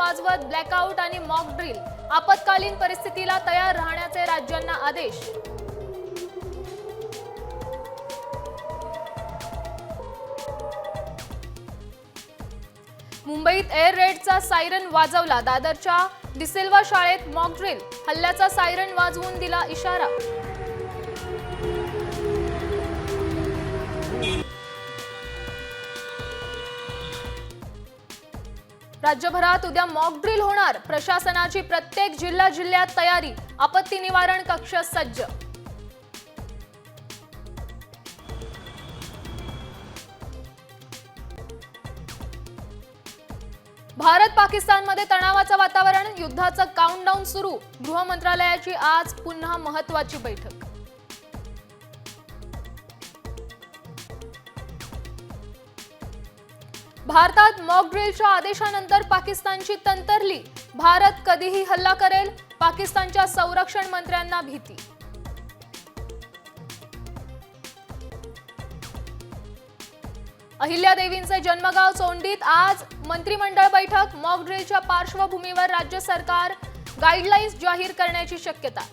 वाजवत ब्लॅकआउट आणि mock drill, आपत्कालीन परिस्थितीला तयार राहण्याचे राज्यांना आदेश। मुंबईत एअर रेडचा सायरन वाजवला, दादरच्या डिसिल्वा शाळेत मॉक ड्रिल, हल्ल्याचा सायरन वाजवून दिला इशारा। राज्यभरात उद्या मॉक ड्रिल होणार, प्रशासनाची प्रत्येक जिल्ह्यात तयारी, आपत्ती निवारण कक्ष सज्ज। भारत पाकिस्तानमध्ये तणावाचं वातावरण, युद्धाचं काउंटडाऊन सुरू, गृह मंत्रालयाची आज पुन्हा महत्त्वाची बैठक। भारतात मॉक ड्रिलच्या आदेशानंतर पाकिस्तानची तंतरली, भारत कधीही हल्ला करेल, पाकिस्तानच्या संरक्षण मंत्र्यांना भीती। अहिल्यादेवींचे जन्मगाव सोंडीत आज मंत्रिमंडळ बैठक, मॉक ड्रिलच्या पार्श्वभूमीवर राज्य सरकार गाईडलाईन्स जाहीर करण्याची शक्यता।